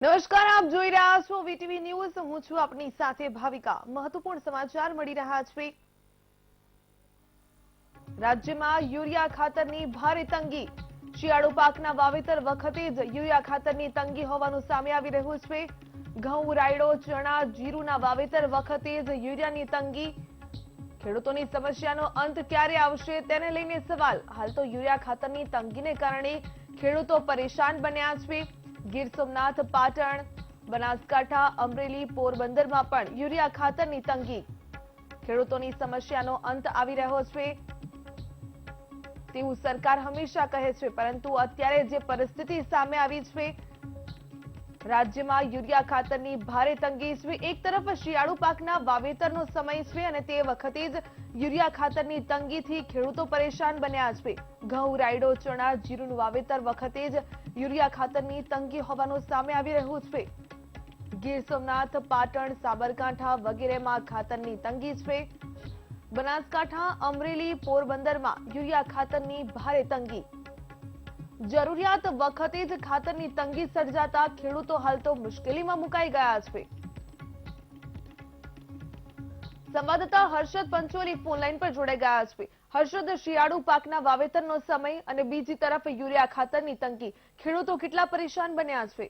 નમસ્કાર, આપ જોઈ રહ્યા છો વીટીવી ન્યૂઝ। હું છું આપની સાથે ભાવિકા। મહત્વપૂર્ણ સમાચાર મળી રહ્યા છે। રાજ્યમાં યુરિયા ખાતરની ભારે તંગી। શિયાળુ પાકના વાવેતર વખતે જ યુરિયા ખાતરની તંગી હોવાનું સામે આવી રહ્યું છે। ઘઉં, રાયડો, ચણા, જીરુના વાવેતર વખતે જ યુરિયાની તંગી। ખેડૂતોની સમસ્યાનો અંત ક્યારે આવશે તેને લઈને સવાલ। હાલ તો યુરિયા ખાતરની તંગીને કારણે ખેડૂતો પરેશાન બન્યા છે। ગીર સોમનાથ, પાટણ, બનાસકાંઠા, અમરેલી, પોરબંદરમાં પણ યુરિયા ખાતરની તંગી। ખેડૂતોની સમસ્યાનો અંત આવી રહ્યો છે તેવું સરકાર હંમેશા કહે છે, પરંતુ અત્યારે જે પરિસ્થિતિ સામે આવી છે, રાજ્યમાં યુરિયા ખાતરની ભારે તંગી છે। એક તરફ શિયાળુ પાકના વાવેતરનો સમય છે અને તે વખતે જ યુરિયા ખાતરની તંગીથી ખેડૂતો પરેશાન બન્યા છે। ઘઉં, રાયડો, ચણા, જીરુનું વાવેતર વખતે જ યુરિયા ખાતરની તંગી હોવાનું સામે આવી રહ્યું છે। ગીર સોમનાથ, પાટણ, સાબરકાંઠા વગેરેમાં ખાતરની તંગી છે। બનાસકાંઠા, અમરેલી, પોરબંદરમાં યુરિયા ખાતરની ભારે તંગી। જરૂરિયાત વખતે જ ખાતરની તંગી સર્જાતા ખેડૂતો હાલ તો મુશ્કેલીમાં મુકાઈ ગયા છે। સંવાદદાતા હર્ષદ પંચોલી ફોનલાઈન પર જોડાઈ ગયા છે। હર્ષદ, શિયાળુ પાકના વાવેતરનો સમય અને બીજી તરફ યુરિયા ખાતરની તંગી, ખેડૂતો કેટલા પરેશાન બન્યા છે?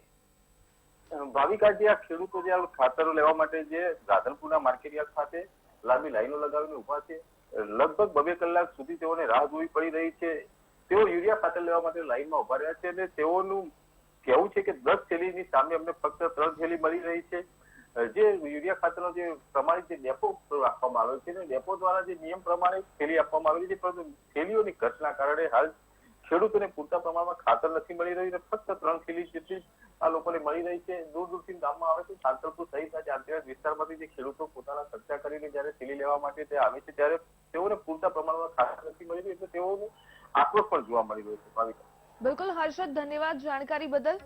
ભાવિકા, જે આ ખેડૂતો જે ખાતરો લેવા માટે જે રાધનપુરના માર્કેટયાર્ડ ખાતે લાંબી લાઈનો લગાવીને ઉભા છે, લગભગ 2 કલાક સુધી તેઓને રાહ જોવી પડી રહી છે। તેઓ યુરિયા ખાતર લેવા માટે લાઈનમાં ઉભા રહ્યા છે અને તેઓનું કહેવું છે કે 10 થેલીની સામે અમને ફક્ત 3 થેલી મળી રહી છે। જે યુરિયા ખાતરનો જે પ્રમાણિત જે ડેપો રાખવામાં આવ્યો છે, ડેપો દ્વારા જે નિયમ પ્રમાણે થેલી આપવામાં આવેલી છે, પરંતુ થેલીઓની ઘટના કારણે હાલ ખેડૂતોને પૂરતા પ્રમાણમાં ખાતર નથી મળી રહ્યું અને ફક્ત 3 થેલી જેટલી આ લોકોને મળી રહી છે। દૂર દૂરથી ગામમાં આવે છે, સાંતલપુર સહિત આદિવાસી વિસ્તારમાંથી જે ખેડૂતો પોતાના ખર્ચા કરીને જયારે થેલી લેવા માટે તે આવે છે, ત્યારે તેઓને પૂરતા પ્રમાણમાં ખાતર નથી મળી રહ્યું, એટલે તેઓને આક્રોશ પણ જોવા મળી રહ્યો છે। ભાવિકા, બિલકુલ હર્ષદ, ધન્યવાદ જાણકારી બદલ।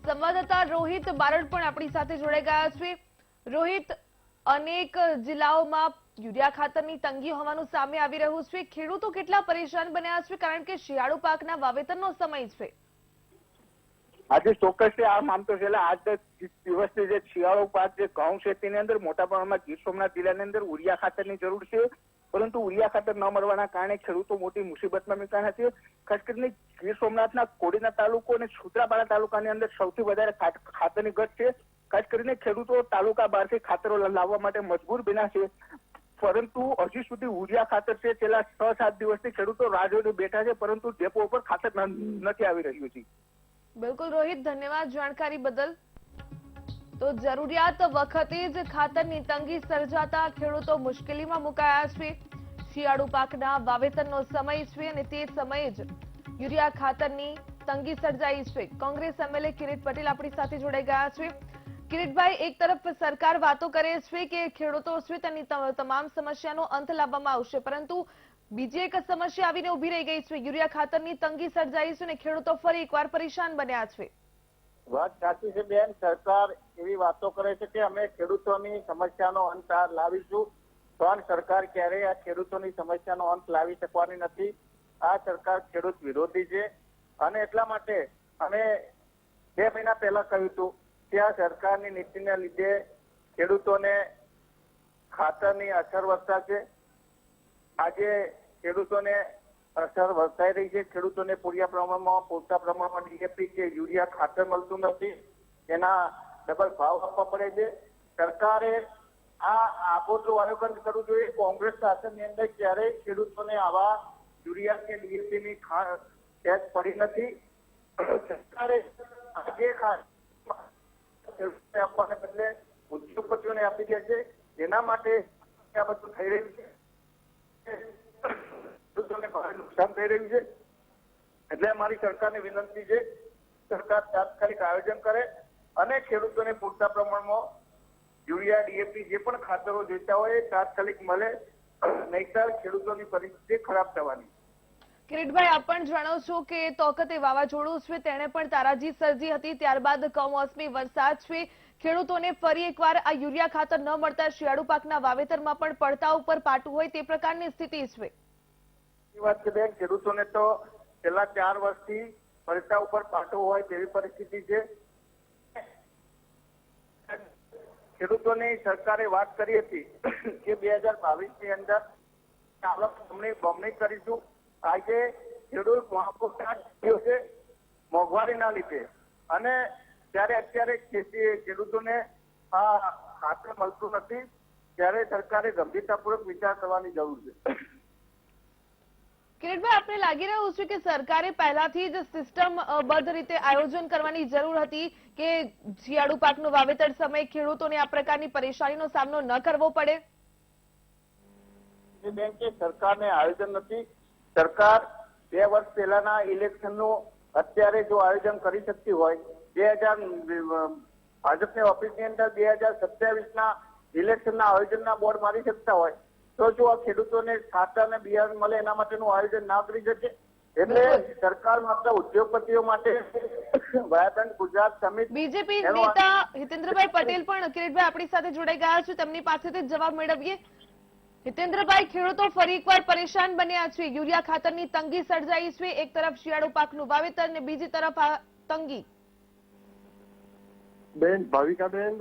સંવાદદાતા રોહિત બારડ પણ આપણી સાથે જોડાઈ ગયા છે। રોહિત, અનેક જિલ્લાઓમાં યુરિયા ખાતરની તંગી હોવાનું સામે આવી રહ્યું છે। ખેડૂતો કેટલા પરેશાન બન્યા છે, કારણ કે શિયાળુ પાકના વાવેતરનો સમય છે? આજે ચોક્કસ આમ તો છેલ્લા 8-10 દિવસથી જે શિયાળુ પાક જે ઘઉં છે તેની અંદર મોટા પ્રમાણમાં ગીર સોમનાથ જિલ્લાની અંદર યુરિયા ખાતરની જરૂર છે, પરંતુ યુરિયા ખાતર ન મળવાના કારણે ખેડૂતો મોટી મુસીબતમાં મુકાયા છે। ખાસ કરીને ગીર સોમનાથના કોડીના તાલુકો અને સૂત્રાપાડા તાલુકાની અંદર સૌથી વધારે ખાતરની ઘટ છે। ખાસ કરીને ખેડૂતો તાલુકા બહારથી ખાતરો લાવવા માટે મજબૂર બન્યા છે, પરંતુ હજી સુધી યુરિયા ખાતર છે છેલ્લા 6-7 દિવસથી ખેડૂતો રાહ જોઈને બેઠા છે, પરંતુ ડેપો ઉપર ખાતર નથી આવી રહ્યું છે। બિલકુલ રોહિત, ધન્યવાદ જાણકારી બદલ। તો જરૂરિયાત વખતે જ ખાતરની તંગી સર્જાતા ખેડૂતો મુશ્કેલીમાં મુકાયા છે। શિયાળુ પાકના વાવેતરનો સમય છે અને તે સમયે જ યુરિયા ખાતરની તંગી સર્જાઈ છે। કોંગ્રેસ એમએલએ કિરીટ પટેલ આપણી સાથે જોડાઈ ગયા છે। કિરીટભાઈ, એક તરફ સરકાર વાતો કરે છે કે ખેડૂતો છે તેની તમામ સમસ્યાનો અંત લાવવામાં આવશે, પરંતુ બીજી એક સમસ્યા આવીને ઉભી રહી ગઈ છે। યુરિયા ખાતરની તંગી સર્જાઈ છે અને ખેડૂતો ફરી એકવાર પરેશાન બન્યા છે। વાત સાચી છે બેન, સરકાર એવી વાતો કરે છે કે અમે ખેડૂતોની સમસ્યાનો અંત લાવીશું, પણ સરકાર ક્યારેય આ ખેડૂતોની સમસ્યાનો અંત લાવી શકવાની નથી। આ સરકાર ખેડૂત વિરોધી છે અને એટલા માટે અમે 2 મહિના પહેલા કહ્યું હતું કે આ સરકારની નીતિને લીધે ખેડૂતોને ખાતરની અસર વર્તાશે। આજે ખેડૂતોને અસર વર્તાઈ રહી છે। ખેડૂતોને પૂરતા પ્રમાણમાં ડીએપી કે યુરિયા ખાતર મળતું નથી, એના ડબલ ભાવ આપવા પડે છે। સરકારે આ આગોતરું આયોજન કરવું જોઈએ। કોંગ્રેસ શાસનની અંદર ક્યારેય ખેડૂતોને આવા યુરિયા કે ડીએપીની ખેંચ પડી નથી। સરકારે આજે ખેડૂતોને આપવાને બદલે ઉદ્યોગપતિઓને આપી દે છે, એના માટે આ બધું થઈ રહ્યું છે। ખેડૂતોને ભારે નુકસાન થઈ રહ્યું છે, એટલે અમારી સરકારને વિનંતી છે સરકાર તાત્કાલિક આયોજન કરે અને ખેડૂતોને પૂરતા પ્રમાણમાં યુરિયા, ડીએપી જે પણ ખાતરો જોઈતા હોય એ તાત્કાલિક મળે, નહીતર ખેડૂતોની પરિસ્થિતિ ખરાબ થવાની। કિરીટભાઈ, આપ પણ જાણો છો કે તોકતે વાવાઝોડું છે તેણે પણ તારાજી સર્જી હતી, ત્યારબાદ કમોસમી વરસાદ છે। ખેડૂતોને ફરી એકવાર આ યુરિયા ખાતર ન મળતા શિયાળુ પાકના વાવેતરમાં પણ પડતા ઉપર પાટું હોય તે પ્રકારની સ્થિતિ છે। વાત છે બેન, ખેડૂતોને તો છેલ્લા 4 વર્ષથી પડતા ઉપર પાટો હોય તેવી પરિસ્થિતિ છે। ખેડૂતોની સરકારે વાત કરી હતી કે 2022 ની અંદર આવક બમણી કરીશું. આજે ખેડૂત છે મોંઘવારીના લીધે, અને ત્યારે અત્યારે ખેડૂતોને આ ખાતર મળતું નથી, ત્યારે સરકારે ગંભીરતાપૂર્વક વિચાર કરવાની જરૂર છે. કિરીટભાઈ, આપને લાગી રહ્યું છે કે સરકારે પહેલાથી જ સિસ્ટમબદ્ધ રીતે આયોજન કરવાની જરૂર હતી કે શિયાળુ પાકનું વાવેતર સમયે ખેડૂતોને આ પ્રકારની પરેશાનીનો સામનો ન કરવો પડે? બેન, કે સરકારને આયોજન નથી. સરકાર 2 વર્ષ પહેલાના ઇલેક્શનનું અત્યારે જો આયોજન કરી શકતી હોય, ભાજપની ઓફિસની અંદર 2027ના ઇલેક્શનના આયોજનના બોર્ડ મારી શકતા હોય, તો જો આ ખેડૂતોને ખાતર અને બિયારણ મળે એના માટેનું આયોજન ના કરી શકે. એટલે સરકાર માત્ર ઉદ્યોગપતિઓ માટે વાયબ્રન્ટ ગુજરાત સમિટ. બીજેપી નેતા હિતેન્દ્રભાઈ પટેલ પણ કિરીટભાઈ આપણી સાથે જોડાઈ ગયા છે, તેમની પાસેથી જવાબ મેળવીએ. હિતેન્દ્રભાઈ, ખેડૂતો ફરી એકવાર પરેશાન બન્યા છે. યુરિયા ખાતરની તંગી સર્જાઈ છે. એક તરફ શિયાળુ પાકનું વાવેતર ને બીજી તરફ આ તંગી. બેન ભાવિકાબેન,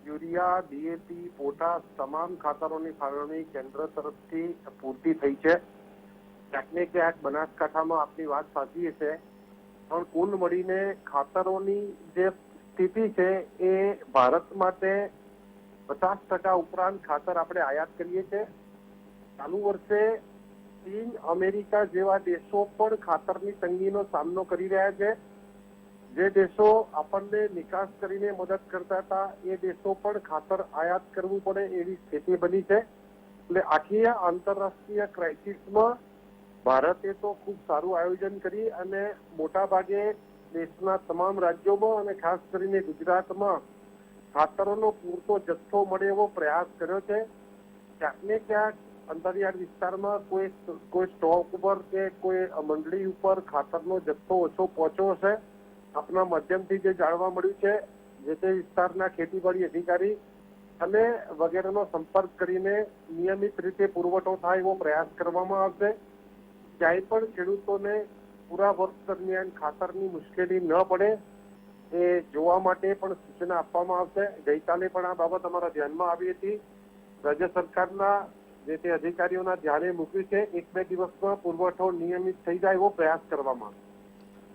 યુરિયા, ડીએપી, પોટાશ તમામ ખાતરોની ફાળવણી કેન્દ્ર તરફથી પૂરતી થઈ છે. ક્યાંક ને ક્યાંક બનાસકાંઠામાં આપની વાત સાચી છે, પણ કુલ મળીને ખાતરોની જે સ્થિતિ છે એ ભારત માટે 50% ઉપરાંત ખાતર આપણે આયાત કરીએ છીએ. ચાલુ વર્ષે ચીન, અમેરિકા જેવા દેશો પણ ખાતરની તંગીનો સામનો કરી રહ્યા છે. જે દેશો આપણને નિકાસ કરીને મદદ કરતા હતા એ દેશો પણ ખાતર આયાત કરવું પડે એવી સ્થિતિ બની છે. એટલે આખી આંતરરાષ્ટ્રીય ક્રાઇસિસમાં ભારતે તો ખૂબ સારું આયોજન કરી અને મોટા ભાગે દેશના તમામ રાજ્યોમાં અને ખાસ કરીને ગુજરાતમાં ખાતરોનો પૂરતો જથ્થો મળે એવો પ્રયાસ કર્યો છે. ક્યાંક ને ક્યાંક અંતરિયાળ વિસ્તારમાં કોઈ સ્ટોક ઉપર કે કોઈ મંડળી ઉપર ખાતરનો જથ્થો ઓછો પહોંચ્યો હશે. આપના માધ્યમથી જે જાણવા મળ્યું છે, જે તે વિસ્તારના ખેતીવાડી અધિકારી અને વગેરેનો સંપર્ક કરીને નિયમિત રીતે પુરવઠો થાય એવો પ્રયાસ કરવામાં આવશે. ક્યાંય પણ ખેડૂતોને પૂરા વર્ષ દરમિયાન ખાતરની મુશ્કેલી ન પડે એ જોવા માટે પણ સૂચના આપવામાં આવશે. ગઈકાલે પણ આ બાબત અમારા ધ્યાનમાં આવી હતી. રાજ્ય સરકારના જે તે અધિકારીઓના ધ્યાને મૂક્યું છે. 1-2 દિવસમાં પુરવઠો નિયમિત થઈ જાય એવો પ્રયાસ કરવામાં આવશે.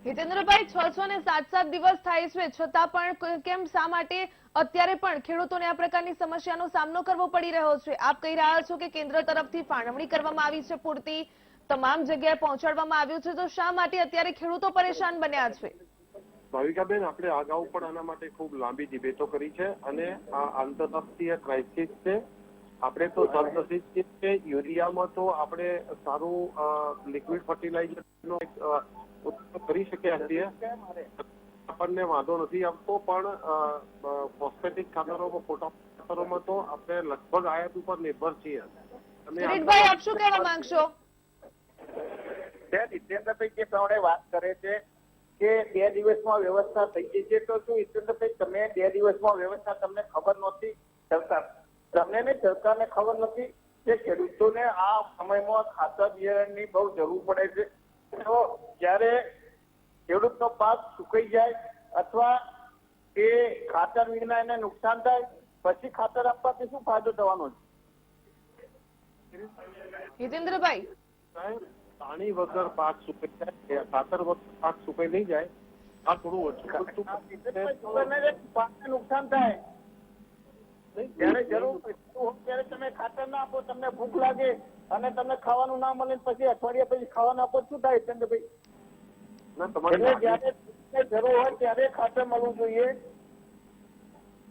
હિતેન્દ્રભાઈ, 6 ને 7 દિવસ થાય છે, છતાં પણ કેમ, શા માટે અત્યારે પણ ખેડૂતોને આ પ્રકારની સમસ્યાનો સામનો કરવો પડી રહ્યો છે? આપ કહી રહ્યા છો કે કેન્દ્ર તરફથી ફાળવણી કરવામાં આવી છે, પૂરતી તમામ જગ્યાએ પહોંચાડવામાં આવ્યું છે, તો શા માટે અત્યારે ખેડૂતો પરેશાન બન્યા છે? ભાવિકાબેન, આપણે અગાઉ પણ આના માટે ખૂબ લાંબી ડિબેટો કરી છે અને આ આંતરરાષ્ટ્રીય ક્રાઇસિસ છે. આપણે તો સદનસીબ છે યુરિયામાં તો આપણે સારું લિક્વિડ ફર્ટિલાઇઝરનો ઉપયોગ કરી શક્યા છીએ, આપણને વાંધો નથી આવતો. પણ ફોસ્ફેટિક ખાતરોમાં, પોટાશ ખાતરોમાં તો આપણે લગભગ આયાત ઉપર નિર્ભર છીએ. કિરીટભાઈ, આપ શું કહેવા માંગશો? હિતેન્દ્રભાઈ જે પ્રમાણે વાત કરે છે કે 2 દિવસમાં વ્યવસ્થા થઈ ગઈ છે, તો શું હિતેન્દ્રભાઈ તમે 2 દિવસમાં વ્યવસ્થા તમને ખબર નહોતી? તમને ને સરકારને ખબર નથી કે ખેડૂતોને આ સમયમાં ખાતર બિયારણની બહુ જરૂર પડે છે? તો જ્યારે ખેડૂતનો પાક સુકાઈ જાય અથવા એ ખાતર વિના એને નુકસાન થાય, પછી ખાતર આપવાથી શું ફાયદો થવાનો છે? હિતેન્દ્રભાઈ, પાણી વગર પાક સુકાઈ જાય, ખાતર વગર પાક સુકાઈ નહીં જાય. આ થોડું ઓછું પાકને નુકસાન થાય. જયારે જરૂર ત્યારે તમે ખાતર ના આપો, તમને ભૂખ લાગે અને તમને ખાવાનું ના મળે, પછી અઠવાડિયા પછી ખાવાનું આપો, શું થાય ચંદ્રભાઈ? જયારે જરૂર હોય ત્યારે ખાતર મળવું જોઈએ.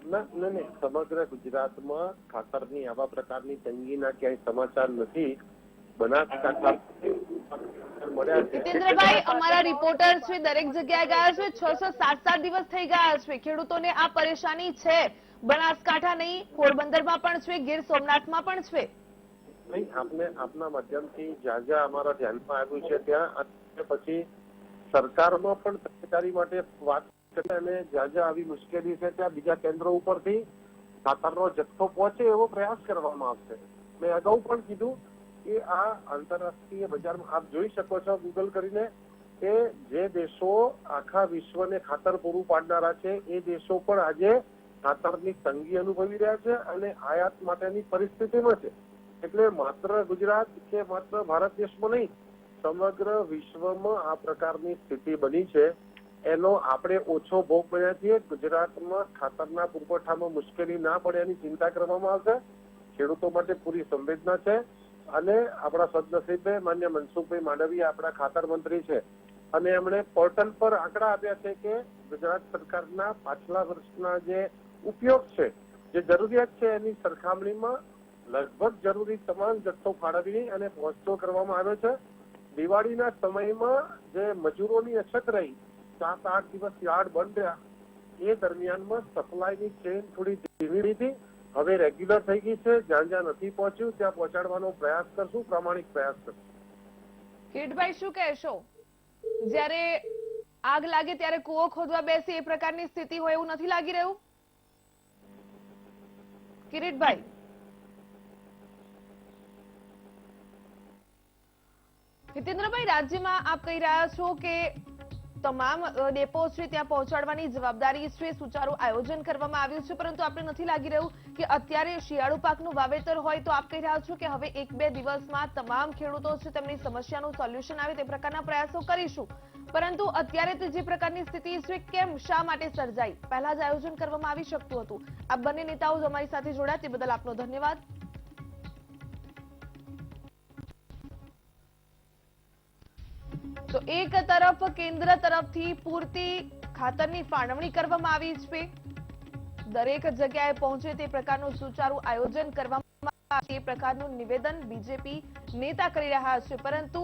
નહીં, સમગ્ર ગુજરાતમાં ખાતરની આવા પ્રકારની તંગીના ક્યાંય સમાચાર નથી. હિતેન્દ્રભાઈ, અમારા રિપોર્ટર છે દરેક જગ્યાએ ગયા છે. 6-7 દિવસ થઈ ગયા છે. ખેડૂતોને આ પરેશાની છે. બનાસકાંઠા નહીં, પોરબંદરમાં પણ છે, ગીર સોમનાથમાં પણ છે. નહીં, આપના માધ્યમથી જ્યાં જ્યાં અમારા ધ્યાનમાં આવ્યું છે ત્યાં પછી સરકારમાં પણ તકેદારી માટે વાત કરે અને જ્યાં જ્યાં આવી મુશ્કેલી છે ત્યાં બીજા કેન્દ્રો ઉપરથી ખાતરનો જથ્થો પહોંચે એવો પ્રયાસ કરવામાં આવશે. મેં અગાઉ પણ કીધું કે આ આંતરરાષ્ટ્રીય બજારમાં આપ જોઈ શકો છો ગૂગલ કરીને કે જે દેશો આખા વિશ્વને ખાતર પૂરું પાડનારા છે એ દેશો પણ આજે ખાતરની તંગી અનુભવી રહ્યા છે અને આયાત માટેની પરિસ્થિતિમાં છે. એટલે માત્ર ગુજરાત કે માત્ર ભારત દેશમાં નહીં, સમગ્ર વિશ્વમાં આ પ્રકારની સ્થિતિ બની છે. એનો આપણે ઓછો ભોગ બન્યા છીએ. ગુજરાતમાં ખાતરના પુરવઠામાં મુશ્કેલી ના પડે એની ચિંતા કરવામાં આવશે. ખેડૂતો માટે પૂરી સંવેદના છે અને આપણા સદનસીબે માન્ય મનસુખભાઈ માંડવીયા આપણા ખાતર મંત્રી છે અને એમણે પોર્ટલ પર આંકડા આપ્યા છે કે ગુજરાત સરકારના પાછલા વર્ષના જે ઉપયોગ છે, જે જરૂરિયાત છે, એની સરખામણીમાં લગભગ જરૂરી તમામ જથ્થો ફાળવી અને પહોંચતો કરવામાં આવ્યો છે. દિવાળીના સમયમાં જે મજૂરોની અછત રહી, 7-8 દિવસ યાર્ડ બંધ રહ્યા, એ દરમિયાનમાં સપ્લાયની ચેઇન થોડી ધીમી હતી. હવે રેગ્યુલર થઈ ગઈ છે. જ્યાં જ્યાં નથી પહોંચ્યું ત્યાં પહોંચાડવાનો પ્રયાસ કરશું, પ્રામાણિક પ્રયાસ કરશું. કિરીટભાઈ, શું કહેશો? જ્યારે આગ લાગે ત્યારે કૂવો ખોદવા બેસી એ પ્રકારની સ્થિતિ હોય એવું નથી લાગી રહ્યું? કિરીટભાઈ, હિતેન્દ્રભાઈ, રાજ્યમાં આપ કહી રહ્યા છો કે તમામ ડેપો છે ત્યાં પહોંચાડવાની જવાબદારી છે, સુચારું આયોજન કરવામાં આવ્યું છે, પરંતુ આપણે નથી લાગી રહ્યું કે અત્યારે શિયાળુ પાકનું વાવેતર હોય તો આપ કહી રહ્યા છો કે હવે 1-2 દિવસમાં તમામ ખેડૂતો છે તેમની સમસ્યાનું સોલ્યુશન આવે તે પ્રકારના પ્રયાસો કરીશું, પરંતુ અત્યારે તો જે પ્રકારની સ્થિતિ છે કેમ, શા માટે સર્જાઈ? પહેલા જ આયોજન કરવામાં આવી શકતું હતું. આ બંને નેતાઓ અમારી સાથે જોડાયા તે બદલ આપનો ધન્યવાદ. તો એક તરફ કેન્દ્ર તરફથી પૂરતી ખાતરની ફાળવણી કરવામાં આવી છે, દરેક જગ્યાએ પહોંચે તે પ્રકારનું સુચારું આયોજન કરવામાં આવે તે પ્રકારનું નિવેદન બીજેપી નેતા કરી રહ્યા છે, પરંતુ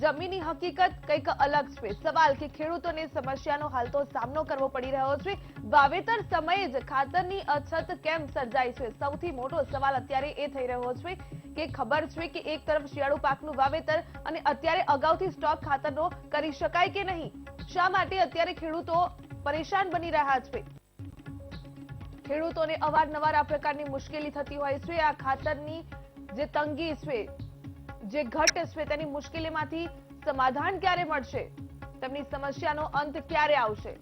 જમીની હકીકત કંઈક અલગ છે. સવાલ કે ખેડૂતોને સમસ્યાનો હાલ તો સામનો કરવો પડી રહ્યો છે, વાવેતર સમયે જ ખાતરની અછત કેમ સર્જાય છે? સૌથી મોટો સવાલ અત્યારે એ થઈ રહ્યો છે કે ખબર છે કે એક તરફ શિયાળુ પાકનું વાવેતર અને અત્યારે અગાઉથી સ્ટોક ખાતરનો કરી શકાય કે નહીં? શા માટે અત્યારે ખેડૂતો પરેશાન બની રહ્યા છે? ખેડૂતોને અવારનવાર આ પ્રકારની મુશ્કેલી થતી હોય છે. આ ખાતરની જે તંગી છે, જે ઘટ છે, તેની મુશ્કેલીમાંથી સમાધાન ક્યારે મળશે? તેમની સમસ્યાનો અંત ક્યારે આવશે?